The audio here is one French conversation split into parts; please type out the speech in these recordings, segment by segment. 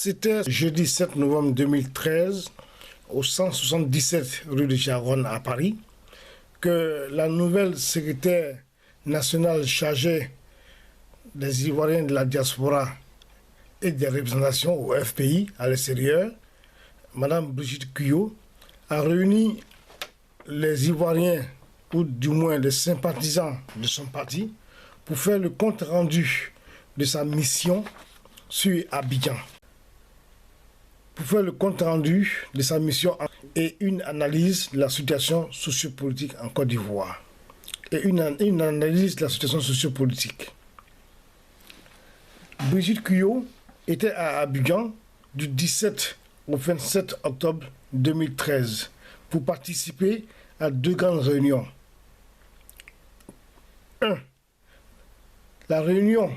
C'était jeudi 7 novembre 2013, au 177 rue de Charonne à Paris, que la nouvelle secrétaire nationale chargée des Ivoiriens de la diaspora et des représentations au FPI à l'extérieur, Madame Brigitte Guyot, a réuni les Ivoiriens, ou du moins les sympathisants de son parti, pour faire le compte rendu de sa mission sur Abidjan. Pour faire le compte rendu de sa mission et une analyse de la situation sociopolitique en Côte d'Ivoire. Et une analyse de la situation sociopolitique. Brigitte Guyot était à Abidjan du 17 au 27 octobre 2013 pour participer à deux grandes réunions. 1. La réunion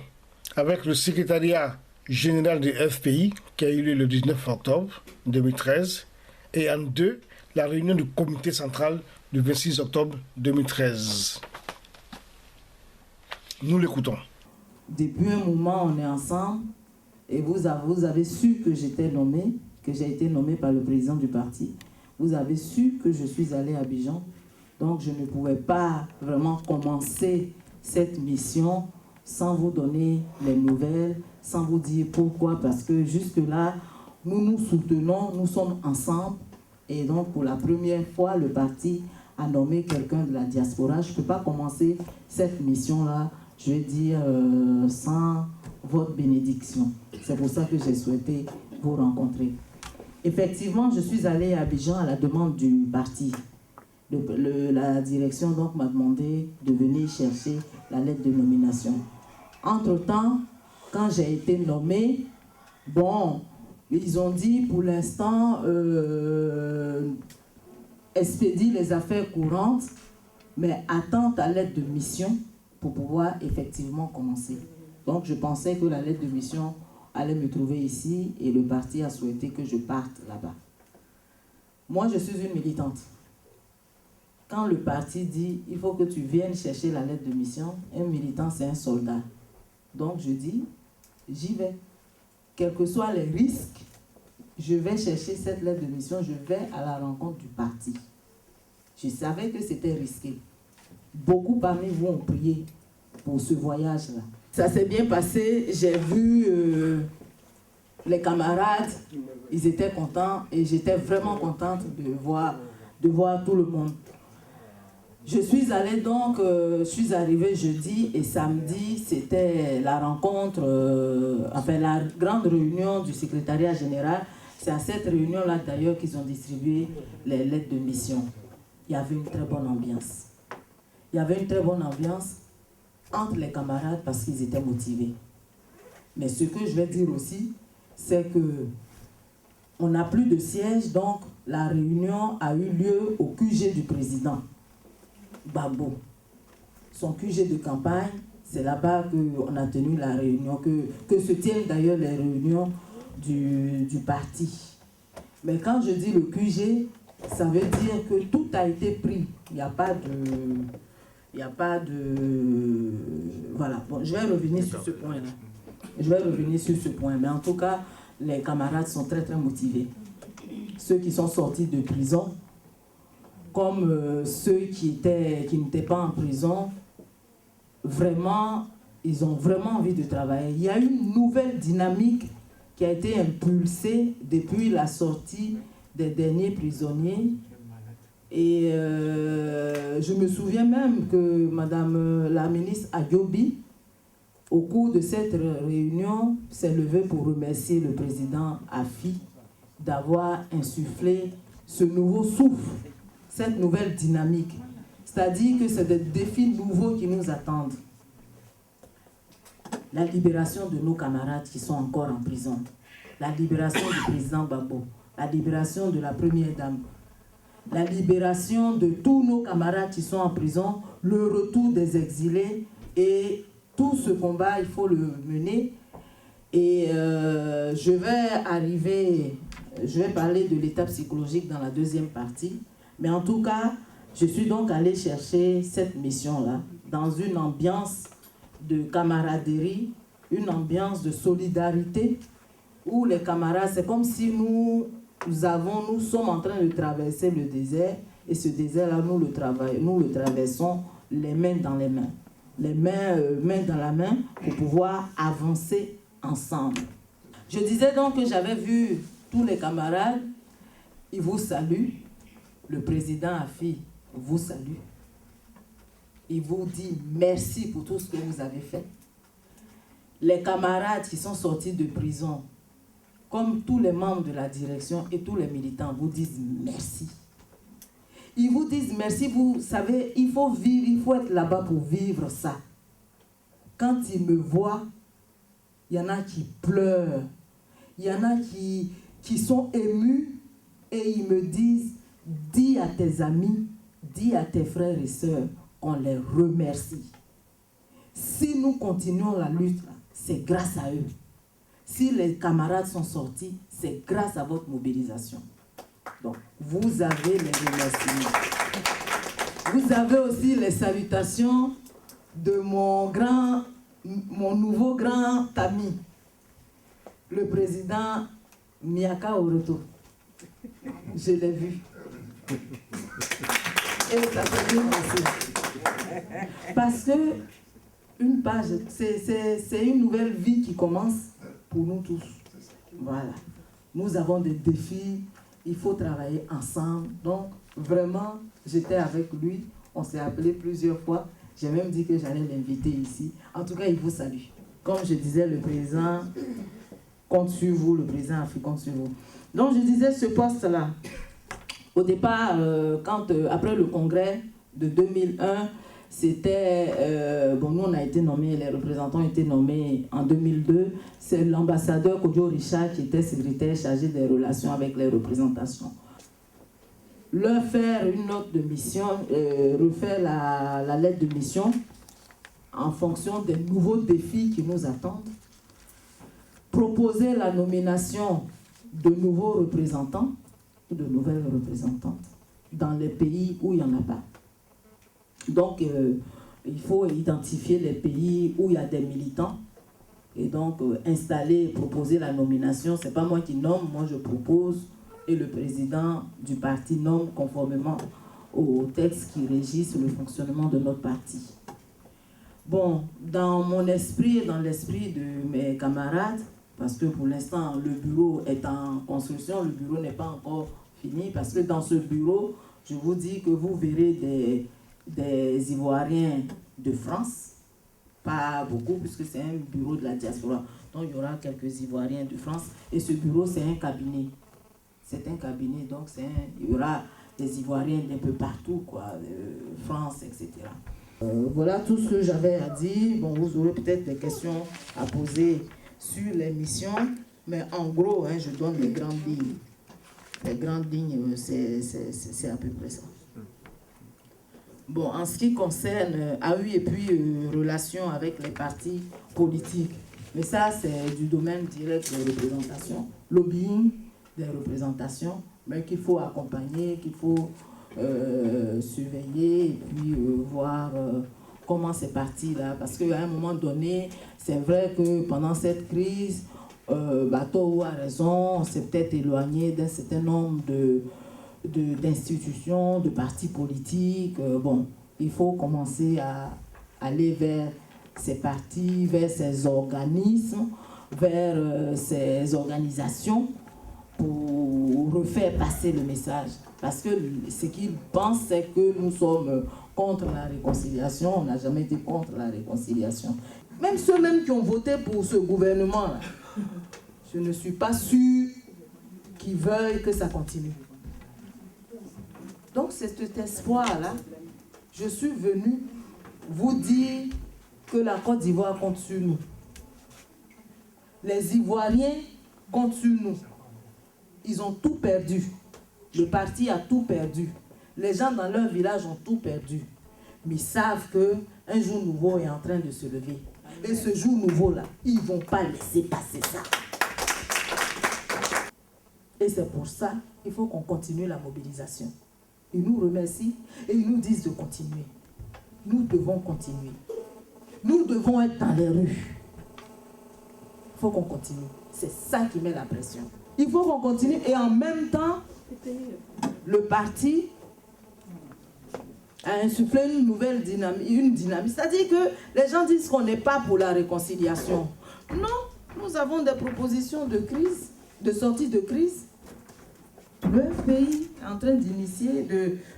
avec le secrétariat général du FPI qui a eu lieu le 19 octobre 2013 et en 2, la réunion du comité central du 26 octobre 2013. Nous l'écoutons. Depuis un moment, on est ensemble et vous avez su que j'étais nommé, que j'ai été nommé par le président du parti. Vous avez su que je suis allé à Abidjan. Donc, je ne pouvais pas vraiment commencer cette mission sans vous donner les nouvelles, sans vous dire pourquoi, parce que jusque-là, nous nous soutenons, nous sommes ensemble. Et donc, pour la première fois, le parti a nommé quelqu'un de la diaspora. Je ne peux pas commencer cette mission-là, je vais dire, sans votre bénédiction. C'est pour ça que j'ai souhaité vous rencontrer. Effectivement, je suis allée à Abidjan à la demande du parti. La direction donc m'a demandé de venir chercher la lettre de nomination. Entre-temps, quand j'ai été nommée, bon, ils ont dit pour l'instant, expédie les affaires courantes, mais attends ta lettre de mission pour pouvoir effectivement commencer. Donc je pensais que la lettre de mission allait me trouver ici et le parti a souhaité que je parte là-bas. Moi, je suis une militante. Quand le parti dit il faut que tu viennes chercher la lettre de mission, un militant c'est un soldat. Donc je dis, j'y vais. Quels que soient les risques, je vais chercher cette lettre de mission, je vais à la rencontre du parti. Je savais que c'était risqué. Beaucoup parmi vous ont prié pour ce voyage-là. Ça s'est bien passé, j'ai vu les camarades, ils étaient contents et j'étais vraiment contente de voir tout le monde. Je suis allée donc, je suis arrivée jeudi et samedi, c'était la rencontre, la grande réunion du secrétariat général. C'est à cette réunion-là d'ailleurs qu'ils ont distribué les lettres de mission. Il y avait une très bonne ambiance. Il y avait une très bonne ambiance entre les camarades parce qu'ils étaient motivés. Mais ce que je vais dire aussi, c'est que on n'a plus de siège, donc la réunion a eu lieu au QG du président. Babo. Son QG de campagne, c'est là-bas qu'on a tenu la réunion, que se tiennent d'ailleurs les réunions du parti. Mais quand je dis le QG, ça veut dire que tout a été pris. Il n'y a pas de... Voilà, bon, je vais revenir sur ce point-là. Mais en tout cas, les camarades sont très très motivés. Ceux qui sont sortis de prison, comme ceux qui n'étaient pas en prison, vraiment, ils ont vraiment envie de travailler. Il y a une nouvelle dynamique qui a été impulsée depuis la sortie des derniers prisonniers. Et je me souviens même que Madame la ministre Ayobi, au cours de cette réunion, s'est levée pour remercier le président Afi d'avoir insufflé ce nouveau souffle, cette nouvelle dynamique. C'est-à-dire que c'est des défis nouveaux qui nous attendent. La libération de nos camarades qui sont encore en prison, la libération du président Babo, la libération de la première dame, la libération de tous nos camarades qui sont en prison, le retour des exilés et tout ce combat, il faut le mener. Et je vais parler de l'état psychologique dans la deuxième partie. Mais en tout cas, je suis donc allée chercher cette mission-là dans une ambiance de camaraderie, une ambiance de solidarité, où les camarades, c'est comme si nous sommes en train de traverser le désert, et ce désert-là, nous le traversons les mains dans les mains. Les mains dans la main pour pouvoir avancer ensemble. Je disais donc que j'avais vu tous les camarades, ils vous saluent. Le président Afi vous salue. Il vous dit merci pour tout ce que vous avez fait. Les camarades qui sont sortis de prison, comme tous les membres de la direction et tous les militants, vous disent merci. Ils vous disent merci, vous savez, il faut vivre, il faut être là-bas pour vivre ça. Quand ils me voient, il y en a qui pleurent, il y en a qui sont émus et ils me disent, dis à tes amis, dis à tes frères et sœurs qu'on les remercie. Si nous continuons la lutte, c'est grâce à eux. Si les camarades sont sortis, c'est grâce à votre mobilisation. Donc, vous avez les remerciements. Vous avez aussi les salutations de mon nouveau grand ami, le président Miaka Oroto. Je l'ai vu. Et ça fait bien passer. Parce que une page, c'est une nouvelle vie qui commence pour nous tous. Voilà. Nous avons des défis, il faut travailler ensemble. Donc, vraiment, j'étais avec lui. On s'est appelé plusieurs fois. J'ai même dit que j'allais l'inviter ici. En tout cas, il vous salue. Comme je disais, le président compte sur vous, le président Afi compte sur vous. Donc, je disais ce poste-là. Au départ, après le congrès de 2001, c'était... nous, on a été nommés, les représentants ont été nommés en 2002. C'est l'ambassadeur Kodjo Richard qui était secrétaire chargé des relations avec les représentations. Leur faire une note de mission, refaire la lettre de mission en fonction des nouveaux défis qui nous attendent. Proposer la nomination de nouveaux représentants ou de nouvelles représentantes dans les pays où il n'y en a pas. Donc, il faut identifier les pays où il y a des militants et donc installer, proposer la nomination. Ce n'est pas moi qui nomme, moi je propose et le président du parti nomme conformément aux textes qui régissent le fonctionnement de notre parti. Bon, dans mon esprit et dans l'esprit de mes camarades, parce que pour l'instant le bureau est en construction, le bureau n'est pas encore fini, parce que dans ce bureau, je vous dis que vous verrez des Ivoiriens de France, pas beaucoup puisque c'est un bureau de la diaspora, donc il y aura quelques Ivoiriens de France et ce bureau c'est un cabinet. C'est un cabinet, donc il y aura des Ivoiriens d'un peu partout, quoi, France, etc. Voilà tout ce que j'avais à dire. Bon, vous aurez peut-être des questions à poser sur les missions, mais en gros, je donne les grandes lignes. Les grandes lignes, c'est à peu près ça. Bon, en ce qui concerne AU et puis relations avec les partis politiques, mais ça, c'est du domaine direct des représentations. Lobbying des représentations, mais qu'il faut accompagner, qu'il faut surveiller et puis voir comment c'est parti là. Parce qu'à un moment donné, c'est vrai que pendant cette crise, Bateau a raison, on s'est peut-être éloigné d'un certain nombre d'institutions, de partis politiques. Bon, il faut commencer à aller vers ces partis, vers ces organismes, vers ces organisations pour refaire passer le message. Parce que ce qu'ils pensent, c'est que nous sommes contre la réconciliation. On n'a jamais été contre la réconciliation. Même ceux-mêmes qui ont voté pour ce gouvernement-là, je ne suis pas sûre qu'ils veuillent que ça continue. Donc c'est cet espoir-là, je suis venue vous dire que la Côte d'Ivoire compte sur nous. Les Ivoiriens comptent sur nous. Ils ont tout perdu. Le parti a tout perdu. Les gens dans leur village ont tout perdu. Mais ils savent qu'un jour nouveau est en train de se lever. Et ce jour nouveau-là, ils ne vont pas laisser passer ça. Et c'est pour ça qu'il faut qu'on continue la mobilisation. Ils nous remercient et ils nous disent de continuer. Nous devons continuer. Nous devons être dans les rues. Il faut qu'on continue. C'est ça qui met la pression. Il faut qu'on continue et en même temps, le parti a insufflé une nouvelle dynamique. C'est-à-dire que les gens disent qu'on n'est pas pour la réconciliation. Non, nous avons des propositions de crise, de sortie de crise. Le FPI est en train d'initier,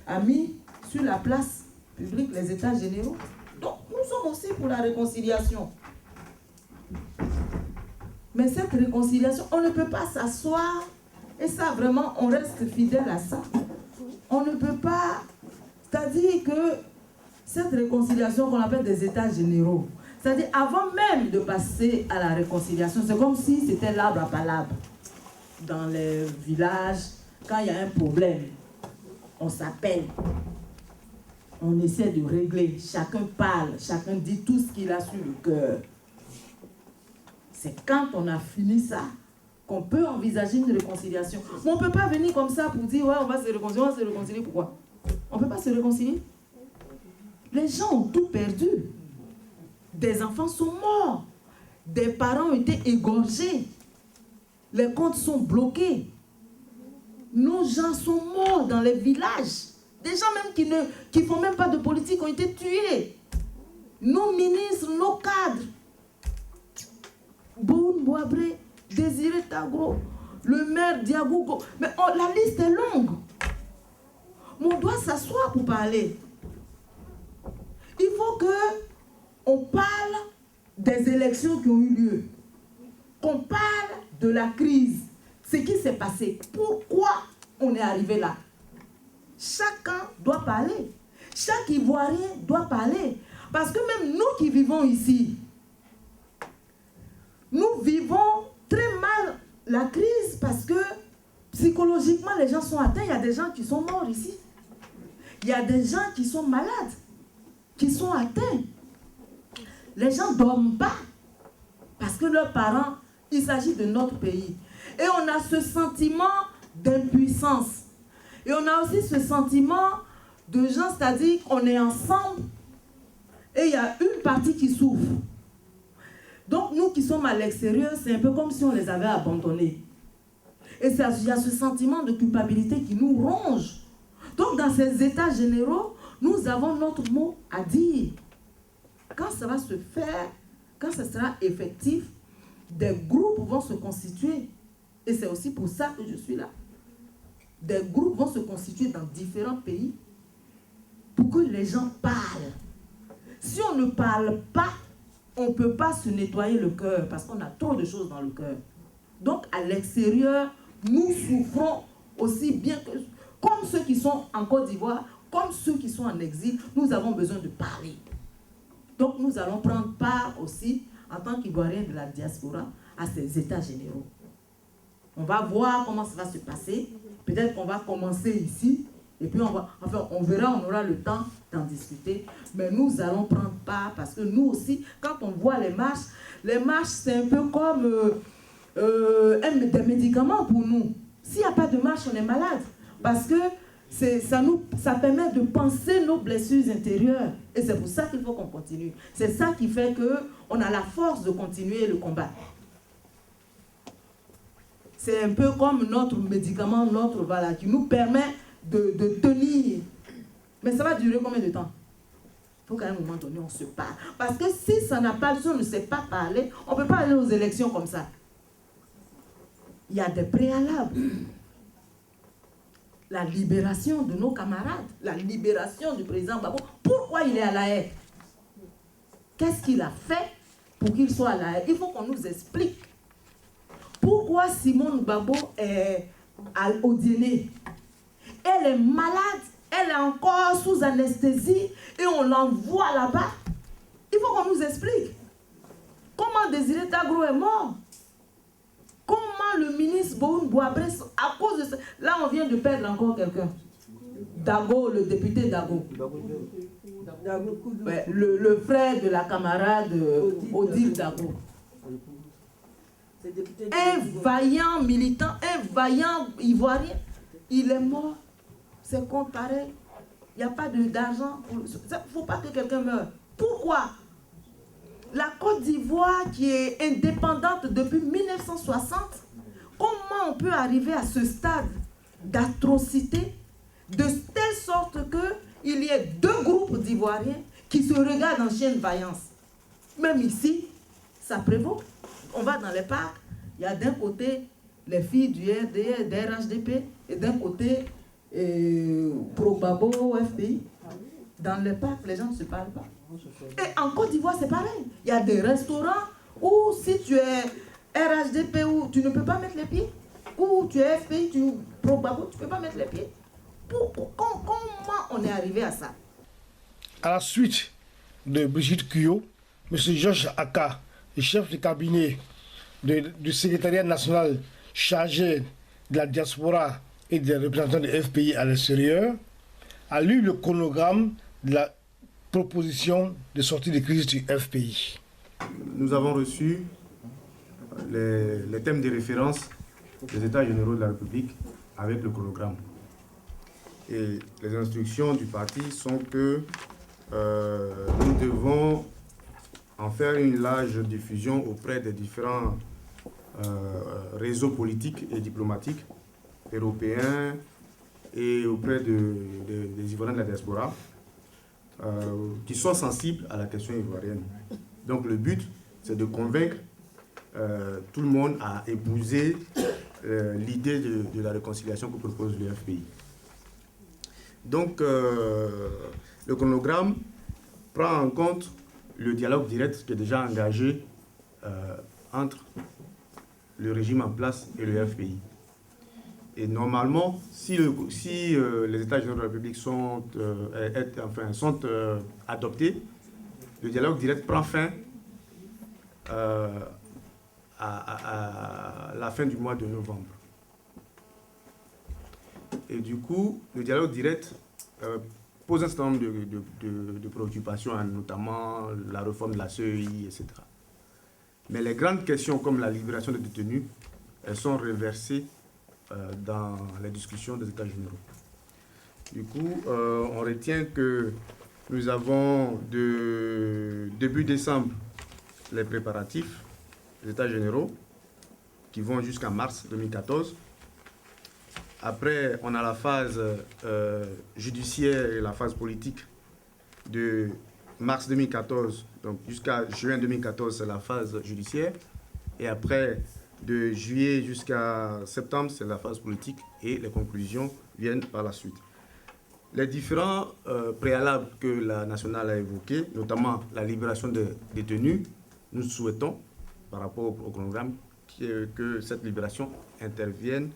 a mis sur la place publique les États généraux. Donc, nous sommes aussi pour la réconciliation. Mais cette réconciliation, on ne peut pas s'asseoir, et ça vraiment, on reste fidèle à ça. On ne peut pas, c'est-à-dire que cette réconciliation qu'on appelle des États généraux, c'est-à-dire avant même de passer à la réconciliation, c'est comme si c'était l'arbre à palabre. Dans les villages, quand il y a un problème, on s'appelle, on essaie de régler, chacun parle, chacun dit tout ce qu'il a sur le cœur. C'est quand on a fini ça qu'on peut envisager une réconciliation. Mais on ne peut pas venir comme ça pour dire, ouais, on va se réconcilier, pourquoi? On ne peut pas se réconcilier. Les gens ont tout perdu. Des enfants sont morts. Des parents ont été égorgés. Les comptes sont bloqués. Nos gens sont morts dans les villages. Des gens même qui ne font même pas de politique ont été tués. Nos ministres, nos cadres. Boun Boabré, Désiré Tagro, le maire Diagougo. Mais la liste est longue. Mais on doit s'asseoir pour parler. Il faut qu'on parle des élections qui ont eu lieu. Qu'on parle de la crise. Ce qui s'est passé. Pourquoi on est arrivé là? Chacun doit parler. Chaque Ivoirien doit parler. Parce que même nous qui vivons ici, nous vivons très mal la crise parce que psychologiquement les gens sont atteints. Il y a des gens qui sont morts ici. Il y a des gens qui sont malades, qui sont atteints. Les gens ne dorment pas parce que leurs parents, il s'agit de notre pays. Et on a ce sentiment d'impuissance. Et on a aussi ce sentiment de gens, c'est-à-dire qu'on est ensemble et il y a une partie qui souffre. Donc nous qui sommes à l'extérieur, c'est un peu comme si on les avait abandonnés. Et il y a ce sentiment de culpabilité qui nous ronge. Donc dans ces états généraux, nous avons notre mot à dire. Quand ça va se faire, quand ça sera effectif, des groupes vont se constituer. Et c'est aussi pour ça que je suis là. Des groupes vont se constituer dans différents pays pour que les gens parlent. Si on ne parle pas, on ne peut pas se nettoyer le cœur parce qu'on a trop de choses dans le cœur. Donc à l'extérieur, nous souffrons aussi bien que comme ceux qui sont en Côte d'Ivoire, comme ceux qui sont en exil, nous avons besoin de parler. Donc nous allons prendre part aussi, en tant qu'Ivoiriens de la diaspora, à ces états généraux. On va voir comment ça va se passer. Peut-être qu'on va commencer ici, et puis on verra, on aura le temps d'en discuter. Mais nous allons prendre part, parce que nous aussi, quand on voit les marches c'est un peu comme des médicaments pour nous. S'il n'y a pas de marche, on est malade. Parce que ça permet de penser nos blessures intérieures. Et c'est pour ça qu'il faut qu'on continue. C'est ça qui fait qu'on a la force de continuer le combat. C'est un peu comme notre médicament, voilà, qui nous permet de tenir. Mais ça va durer combien de temps? Il faut qu'à un moment donné, on se parle. Parce que si ça n'a pas, si on ne sait pas parler, on ne peut pas aller aux élections comme ça. Il y a des préalables. La libération de nos camarades, la libération du président Gbagbo. Pourquoi il est à La Haye? Qu'est-ce qu'il a fait pour qu'il soit à La Haye? Il faut qu'on nous explique. Pourquoi Simone Gbagbo est au dîner? Elle est malade, elle est encore sous anesthésie et on l'envoie là-bas. Il faut qu'on nous explique. Comment Désiré Tagro est mort? Comment le ministre Boun Boabré, à cause de ça, là on vient de perdre encore quelqu'un. Dago, le député Dago. Ouais, le frère de la camarade Odile Dago. Un vaillant militant, un vaillant ivoirien, il est mort. C'est comparé. Il n'y a pas d'argent. Il ne faut pas que quelqu'un meure. Pourquoi? La Côte d'Ivoire qui est indépendante depuis 1960, comment on peut arriver à ce stade d'atrocité, de telle sorte qu'il y ait deux groupes d'Ivoiriens qui se regardent en chien de vaillance. Même ici, ça prévaut. On va dans les parcs, il y a d'un côté les filles du RD, des RHDP, et d'un côté Pro-Babo, FPI. Dans les parcs, les gens ne se parlent pas. Et en Côte d'Ivoire, c'est pareil. Il y a des restaurants où si tu es RHDP, où tu ne peux pas mettre les pieds, ou tu es FPI, tu Pro-Babo, tu ne peux pas mettre les pieds. Comment on est arrivé à ça? À la suite de Brigitte Kuyot, M. Georges Aka, le chef de cabinet du secrétariat national chargé de la diaspora et des représentants des FPI à l'extérieur, a lu le chronogramme de la proposition de sortie de crise du FPI. Nous avons reçu les thèmes de référence des États généraux de la République avec le chronogramme. Et les instructions du parti sont que nous devons en faire une large diffusion auprès des différents réseaux politiques et diplomatiques européens et auprès des Ivoiriens de la diaspora qui sont sensibles à la question ivoirienne. Donc le but, c'est de convaincre tout le monde à épouser l'idée de la réconciliation que propose le FPI. Donc le chronogramme prend en compte le dialogue direct qui est déjà engagé entre le régime en place et le FPI. Et normalement, si les États généraux de la République sont adoptés, le dialogue direct prend fin à la fin du mois de novembre. Et du coup, le dialogue direct pose un certain nombre de préoccupations, hein, notamment la réforme de la CEI, etc. Mais les grandes questions comme la libération des détenus, elles sont reversées dans les discussions des États généraux. Du coup, on retient que nous avons de début décembre les préparatifs des États généraux qui vont jusqu'à mars 2014. Après, on a la phase judiciaire et la phase politique de mars 2014, donc jusqu'à juin 2014, c'est la phase judiciaire. Et après, de juillet jusqu'à septembre, c'est la phase politique et les conclusions viennent par la suite. Les différents préalables que la nationale a évoqués, notamment la libération des détenus, nous souhaitons, par rapport au chronogramme, que cette libération intervienne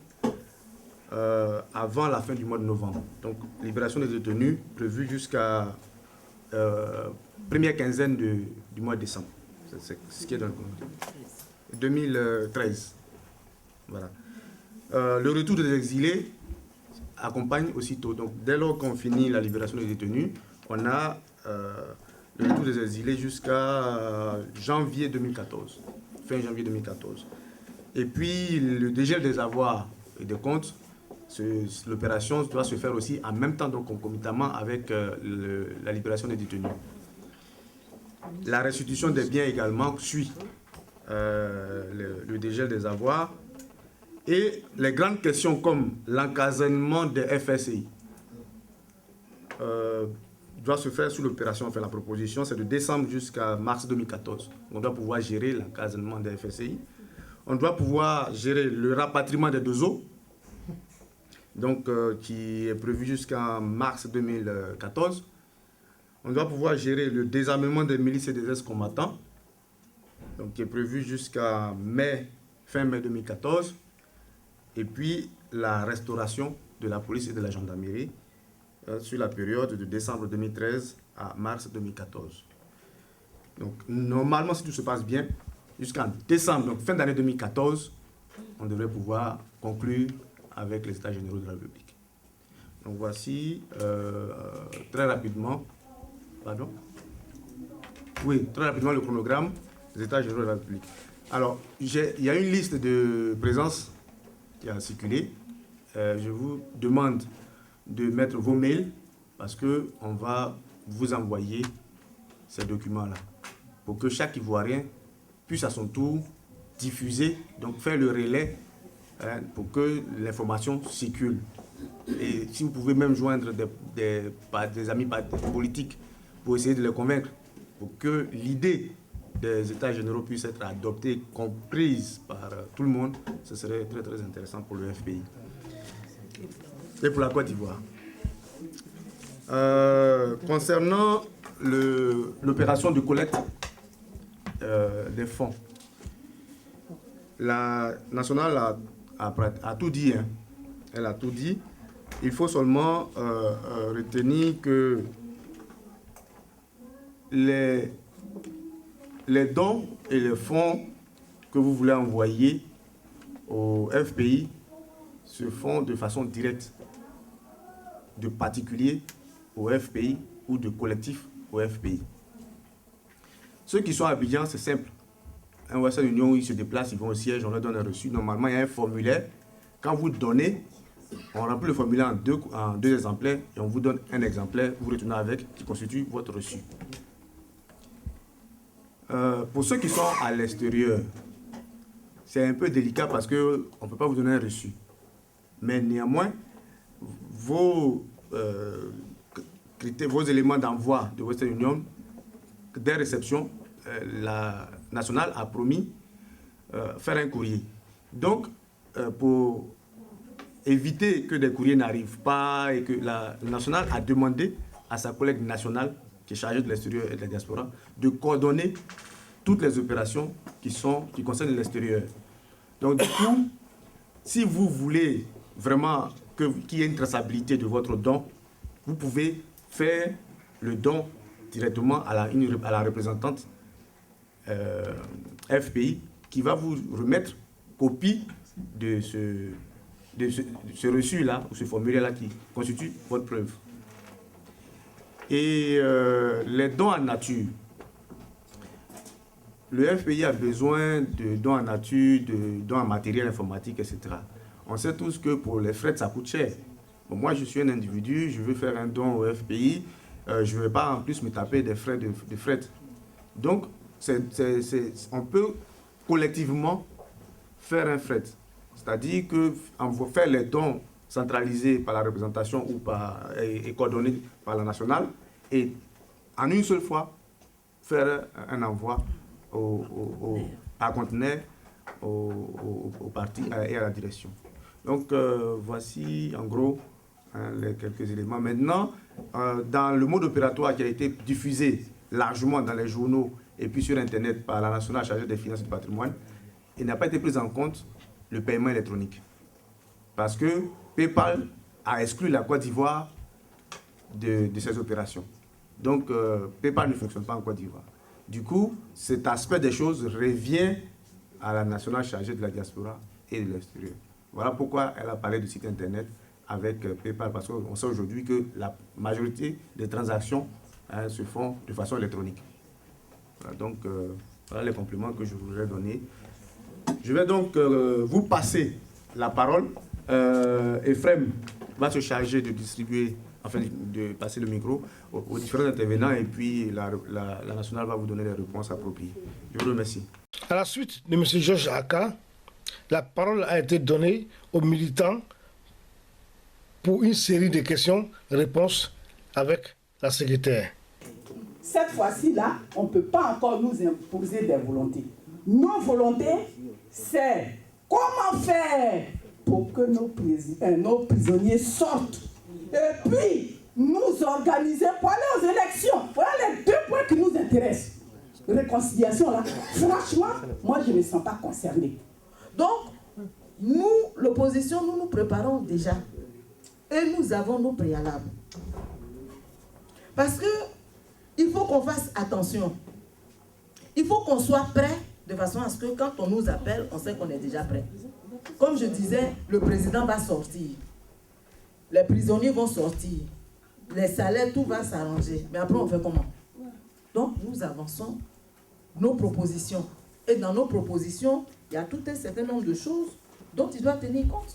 avant la fin du mois de novembre. Donc, libération des détenus prévue jusqu'à première quinzaine du mois de décembre. C'est ce qui est dans le chronogramme. 2013. Voilà. Le retour des exilés accompagne aussitôt. Donc, dès lors qu'on finit la libération des détenus, on a le retour des exilés jusqu'à janvier 2014, fin janvier 2014. Et puis, le dégel des avoirs et des comptes, l'opération doit se faire aussi en même temps, donc concomitamment avec la libération des détenus. La restitution des biens également suit le dégel des avoirs. Et les grandes questions comme l'encadrement des FSI doit se faire sous l'opération, enfin la proposition, c'est de décembre jusqu'à mars 2014. On doit pouvoir gérer l'encadrement des FSI. On doit pouvoir gérer le rapatriement des deux eaux, donc qui est prévu jusqu'à mars 2014. On doit pouvoir gérer le désarmement des milices et des ex-combattants, donc qui est prévu jusqu'à fin mai 2014. Et puis la restauration de la police et de la gendarmerie sur la période de décembre 2013 à mars 2014. Donc normalement, si tout se passe bien, jusqu'en décembre, donc fin d'année 2014, on devrait pouvoir conclure avec les États généraux de la République. Donc voici très rapidement, pardon, oui, très rapidement le chronogramme des États généraux de la République. Alors, il y a une liste de présence qui a circulé. Je vous demande de mettre vos mails parce qu'on va vous envoyer ces documents-là. pour que chaque Ivoirien puisse à son tour diffuser, donc faire le relais pour que l'information circule. Et si vous pouvez même joindre des amis politiques pour essayer de les convaincre, pour que l'idée des États généraux puisse être adoptée, comprise par tout le monde, ce serait très très intéressant pour le FPI. Et pour la Côte d'Ivoire. Concernant l'opération de collecte des fonds, la nationale a tout dit. Hein. Elle a tout dit. Il faut seulement retenir que les dons et les fonds que vous voulez envoyer au FPI se font de façon directe, de particuliers au FPI ou de collectifs au FPI. Ceux qui sont à Abidjan, c'est simple. Un Western Union, ils se déplacent, ils vont au siège, on leur donne un reçu. Normalement, il y a un formulaire. Quand vous donnez, on remplit le formulaire en deux exemplaires et on vous donne un exemplaire, vous retournez avec, qui constitue votre reçu. Pour ceux qui sont à l'extérieur, c'est un peu délicat parce qu'on ne peut pas vous donner un reçu. Mais néanmoins, vos éléments d'envoi de Western Union, dès réception, la nationale a promis faire un courrier. Donc, pour éviter que des courriers n'arrivent pas et que la nationale a demandé à sa collègue nationale, qui est chargée de l'extérieur et de la diaspora, de coordonner toutes les opérations qui concernent l'extérieur. Donc, du coup, si vous voulez vraiment qu'il y ait une traçabilité de votre don, vous pouvez faire le don directement à la représentante FPI qui va vous remettre copie de ce reçu-là, ou ce formulaire-là qui constitue votre preuve. Et les dons en nature. Le FPI a besoin de dons en nature, de dons en matériel informatique, etc. On sait tous que pour les frais, ça coûte cher. Bon, moi, je suis un individu, je veux faire un don au FPI, je ne vais pas en plus me taper des frais de fret. Donc, on peut collectivement faire un fret. C'est-à-dire que faire les dons centralisés par la représentation ou et coordonnés par la nationale et en une seule fois faire un envoi à conteneur, au parti et à la direction. Donc voici en gros les quelques éléments. Maintenant, dans le mode opératoire qui a été diffusé largement dans les journaux et puis sur Internet par la nationale chargée des finances et du patrimoine, il n'a pas été pris en compte le paiement électronique. Parce que PayPal a exclu la Côte d'Ivoire de ces opérations. Donc, PayPal ne fonctionne pas en Côte d'Ivoire. Du coup, cet aspect des choses revient à la nationale chargée de la diaspora et de l'extérieur. Voilà pourquoi elle a parlé du site Internet avec PayPal, parce qu'on sait aujourd'hui que la majorité des transactions se font de façon électronique. Voilà, donc, voilà les compléments que je voudrais donner. Je vais donc vous passer la parole. Ephraim va se charger de distribuer, enfin de passer le micro aux différents intervenants et puis la nationale va vous donner les réponses appropriées. Je vous remercie. À la suite de M. Georges Aka, la parole a été donnée aux militants pour une série de questions-réponses avec la secrétaire. Cette fois-ci-là, on ne peut pas encore nous imposer des volontés. Nos volontés, c'est comment faire pour que nos prisonniers sortent. Et puis, nous organiser pour aller aux élections. Voilà les deux points qui nous intéressent. Réconciliation, là, franchement, moi, je ne me sens pas concernée. Donc, nous, l'opposition, nous nous préparons déjà. Et nous avons nos préalables. Parce que il faut qu'on fasse attention. Il faut qu'on soit prêt de façon à ce que quand on nous appelle, on sait qu'on est déjà prêt. Comme je disais, le président va sortir. Les prisonniers vont sortir. Les salaires, tout va s'arranger. Mais après, on fait comment? Donc, nous avançons nos propositions. Et dans nos propositions, il y a tout un certain nombre de choses dont il doit tenir compte.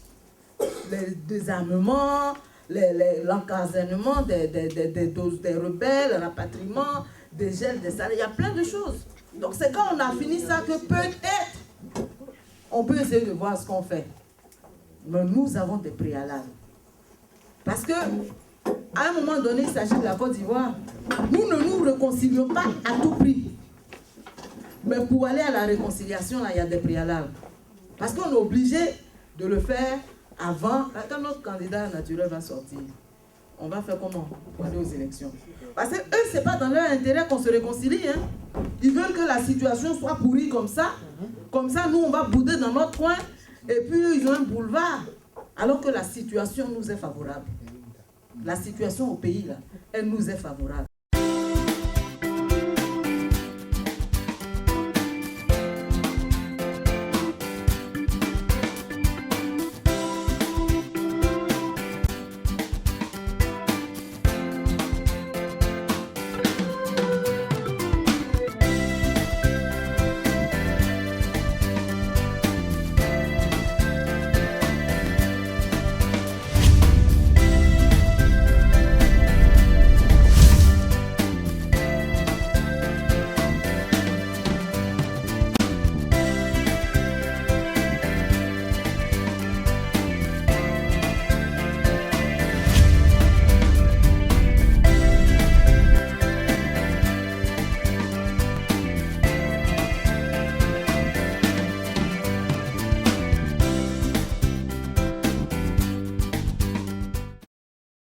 Les désarmements, l'encadrement des rebelles, le rapatriement, des gels, des salaires. Il y a plein de choses. Donc c'est quand on a fini ça que peut-être on peut essayer de voir ce qu'on fait. Mais nous avons des préalables. Parce que à un moment donné, il s'agit de la Côte d'Ivoire. Nous ne nous réconcilions pas à tout prix. Mais pour aller à la réconciliation, là, il y a des préalables. Parce qu'on est obligé de le faire avant, quand notre candidat naturel va sortir. On va faire comment pour aller aux élections? Parce que eux, ce n'est pas dans leur intérêt qu'on se réconcilie. Hein. Ils veulent que la situation soit pourrie comme ça. Comme ça, nous, on va bouder dans notre coin. Et puis, eux, ils ont un boulevard. Alors que la situation nous est favorable. La situation au pays, là, elle nous est favorable.